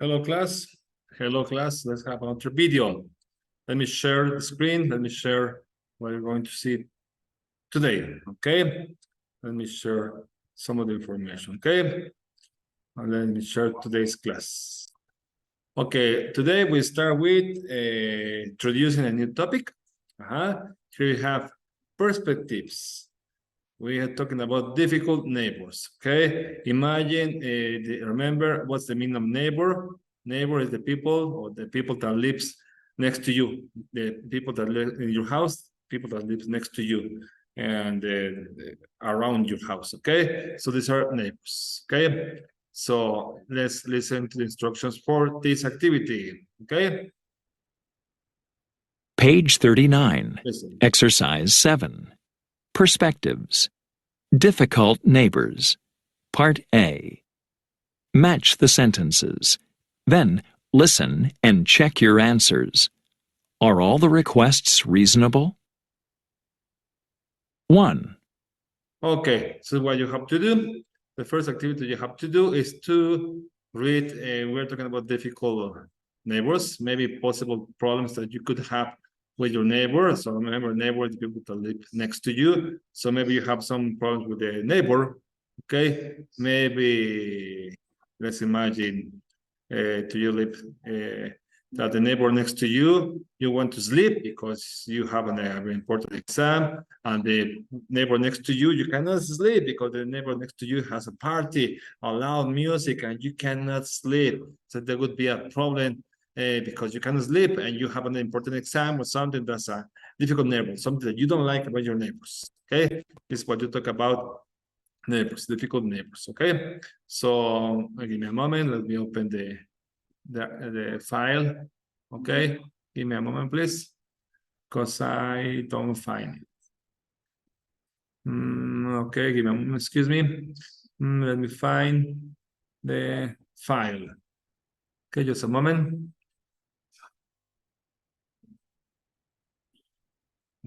Hello, class. Hello, class. Let's have another video. Let me share the screen. Let me share what you're going to see today. Okay. Let me share some of the information. Okay. And let me share today's class. Okay. Today we start with introducing a new topic. Here we have perspectives. We are talking about difficult neighbors. Okay, imagine. Remember, what's the meaning of neighbor? Neighbor is the people or the people that lives next to you, the people that live in your house, people that live next to you, and around your house. Okay, so these are neighbors. Okay, so let's listen to the instructions for this activity. Okay. Page 39, Listen. Exercise 7. Perspectives. Difficult neighbors. Part A. Match the sentences. Then listen and check your answers. Are all the requests reasonable? 1. Okay, so what you have to do, the first activity you have to do is to read, we're talking about difficult neighbors, maybe possible problems that you could have with your neighbor. So remember, neighbor is the people that live next to you. So maybe you have some problems with the neighbor. Okay, maybe let's imagine do you live that the neighbor next to you want to sleep because you have an very important exam, and the neighbor next to you cannot sleep because the neighbor next to you has a party, a loud music, and you cannot sleep. So there would be a problem because you cannot sleep and you have an important exam or something that's a difficult neighbor, something that you don't like about your neighbors. Okay, this is what you talk about. Neighbors, difficult neighbors. Okay, so give me a moment. Let me open the file. Okay, give me a moment, please, because I don't find it. Okay, give me a moment. Excuse me. Let me find the file. Okay, just a moment.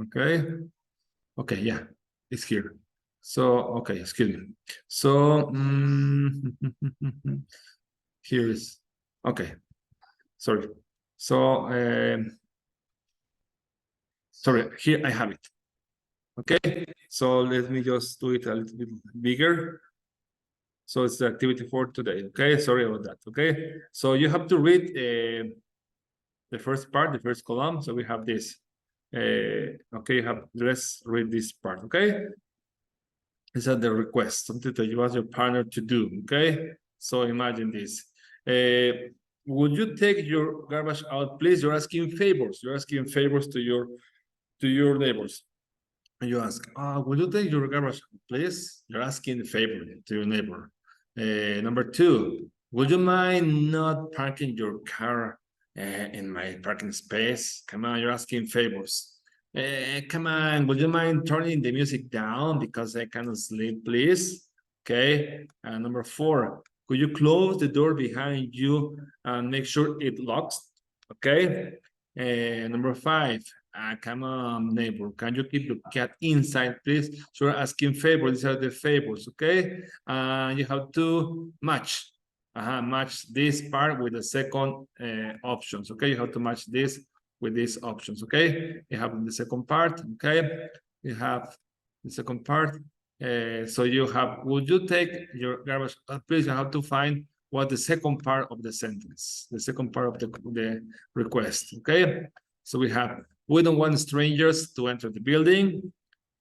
Okay. Okay, yeah, it's here. So, okay, excuse me. So, here is, okay, sorry. So, sorry, here I have it. Okay, so let me just do it a little bit bigger. So it's the activity for today. Okay, sorry about that. Okay, so you have to read the first part, the first column. So we have this. Okay, let's read this part. Okay. These are the requests, something that you ask your partner to do, okay? So imagine this. Would you take your garbage out, please? You're asking favors. You're asking favors to your neighbors. And you ask, would you take your garbage out, please? You're asking a favor to your neighbor. Number 2, would you mind not parking your car in my parking space? Come on, you're asking favors. Come on, would you mind turning the music down because I cannot sleep, please? Okay. Number 4, could you close the door behind you and make sure it locks? Okay. Number 5, come on, neighbor, can you keep the cat inside, please? So you're asking favors. These are the favors, okay? You have to match. Match this part with the second options, okay? You have to match this with these options, okay? You have the second part, okay? You have the second part. So you have, would you take your garbage? Please, you have to find what the second part of the sentence, the second part of the request, okay? So we have, we don't want strangers to enter the building.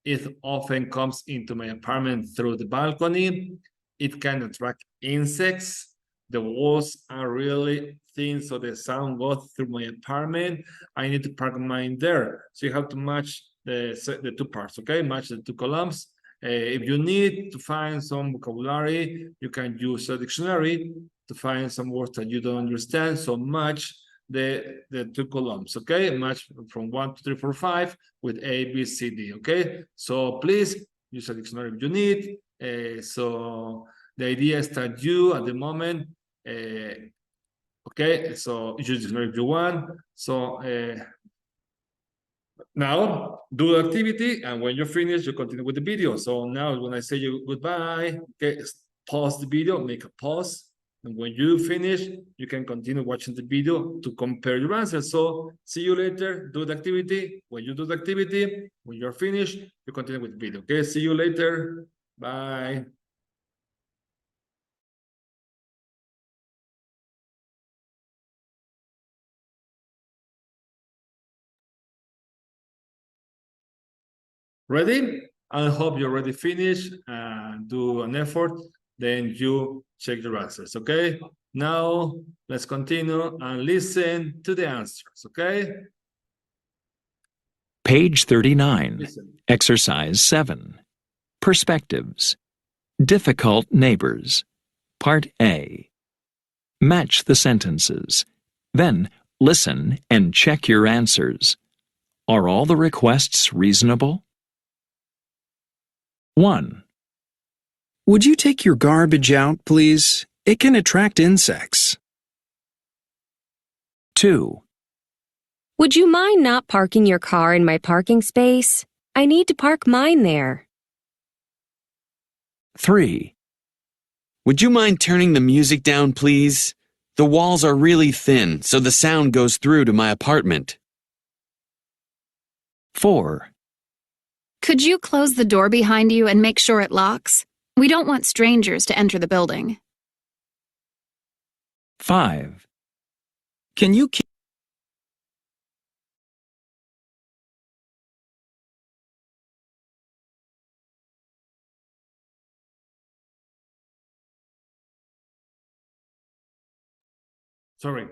It often comes into my apartment through the balcony. It can attract insects. The walls are really thin, so the sound goes through my apartment. I need to park mine there. So you have to match the two parts, okay? Match the two columns. If you need to find some vocabulary, you can use a dictionary to find some words that you don't understand. So match the two columns, okay? Match from 1, 2, 3, 4, 5 with A, B, C, D, okay? So please use a dictionary if you need. So the idea is that you, at the moment, okay, so use dictionary if you want. So now do the activity, and when you're finished, you continue with the video. So now when I say you goodbye, okay, pause the video, make a pause, And when you finish, you can continue watching the video to compare your answers. So see you later, do the activity. When you do the activity, when you're finished, you continue with the video. Okay, see you later. Bye. Ready? I hope you already finished and do an effort. Then you check your answers, okay? Now, let's continue and listen to the answers, okay? Page 39. Listen. Exercise 7. Perspectives. Difficult neighbors. Part A. Match the sentences. Then listen and check your answers. Are all the requests reasonable? 1, Would you take your garbage out, please? It can attract insects. 2, Would you mind not parking your car in my parking space? I need to park mine there. 3, Would you mind turning the music down, please? The walls are really thin, so the sound goes through to my apartment. 4, Could you close the door behind you and make sure it locks? We don't want strangers to enter the building. 5, Can you keep Sorry.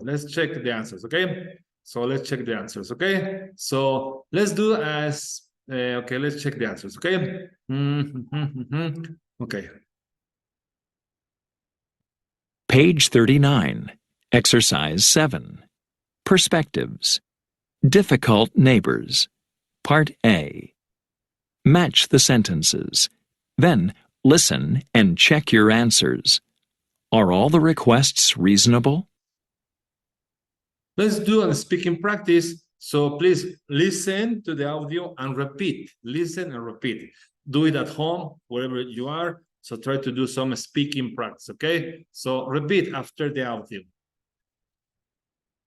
Let's check the answers, okay? So let's check the answers, okay? So let's do as, okay, let's check the answers, okay? Okay. Page 39. Exercise 7. Perspectives. Difficult neighbors. Part A. Match the sentences. Then listen and check your answers. Are all the requests reasonable? Let's do a speaking practice. So please listen to the audio and repeat. Listen and repeat. Do it at home, wherever you are. So try to do some speaking practice, okay? So repeat after the audio.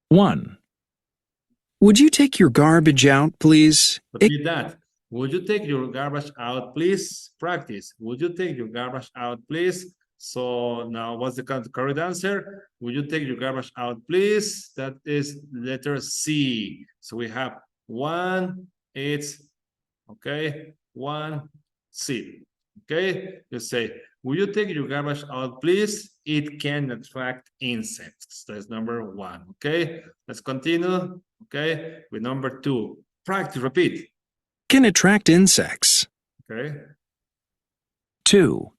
1, Would you take your garbage out, please? Repeat that. Would you take your garbage out, please? Practice. Would you take your garbage out, please? So now what's the correct answer? Would you take your garbage out, please? That is letter C. So we have 1, it's, okay, 1, C. Okay, you say, will you take your garbage out, please? It can attract insects. That's number 1. Okay, let's continue. Okay, with number 2. Practice, repeat. Can attract insects. Okay. 2,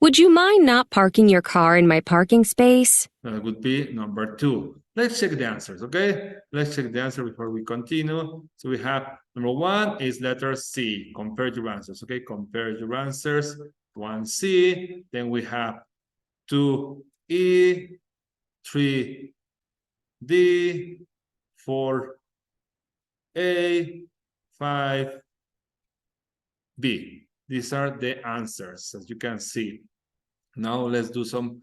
Would you mind not parking your car in my parking space? That would be number 2. Let's check the answers, okay? Let's check the answer before we continue. So we have number 1 is letter C. Compare your answers, okay? Compare your answers. 1C. Then we have 2E, 3D, 4A, 5B. These are the answers, as you can see. Now let's do some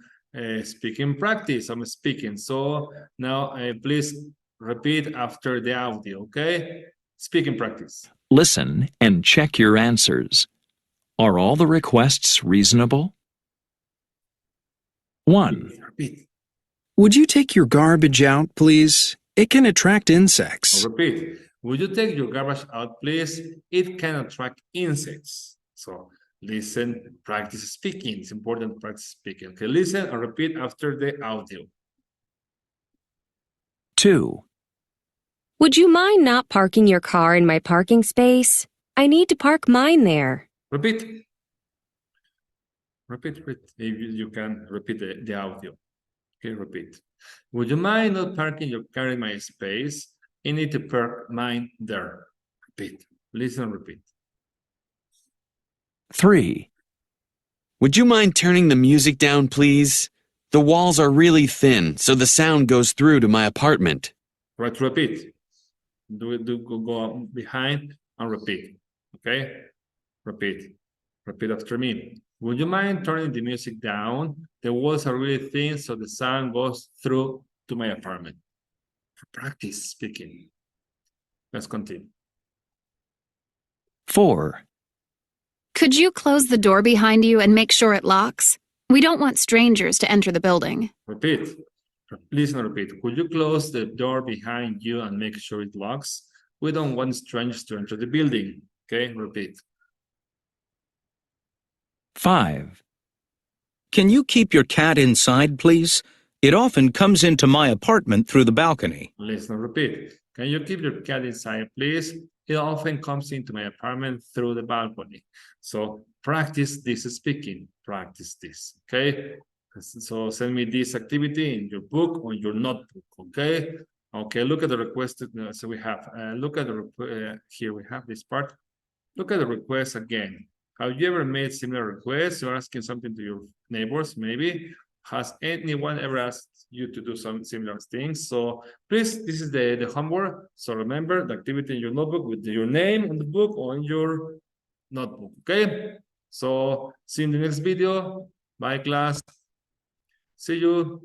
speaking practice. I'm speaking. So now please repeat after the audio, okay? Speaking practice. listen and check your answers. Are all the requests reasonable? 1, Repeat. Would you take your garbage out, please? It can attract insects. I'll repeat. Would you take your garbage out, please? It can attract insects. So listen, practice speaking. It's important to practice speaking. Okay, listen and repeat after the audio. 2, Would you mind not parking your car in my parking space? I need to park mine there. Repeat. Repeat. If you can repeat the audio. Okay, repeat. Would you mind not parking your car in my space? I need to park mine there. Repeat. Listen, repeat. 3, Would you mind turning the music down, please? The walls are really thin, so the sound goes through to my apartment. Right, repeat. Go behind and repeat. Okay? Repeat. Repeat after me. Would you mind turning the music down? The walls are really thin, so the sound goes through to my apartment. Practice speaking. Let's continue. 4. Could you close the door behind you and make sure it locks? We don't want strangers to enter the building. Repeat. Please not repeat. Could you close the door behind you and make sure it locks? We don't want strangers to enter the building. Okay, repeat. 5. Can you keep your cat inside, please? It often comes into my apartment through the balcony. Let's not repeat. Can you keep your cat inside, please? It often comes into my apartment through the balcony. So practice this speaking. Practice this. Okay. So send me this activity in your book or your notebook. Okay. Okay. Look at the requested. So we have. Look at the here. We have this part. Look at the request again. Have you ever made similar requests? You're asking something to your neighbors, maybe. Has anyone ever asked you to do some similar things? So please, this is the homework. So remember the activity in your notebook with your name on the book or in your notebook, okay? So see you in the next video. Bye, class. See you.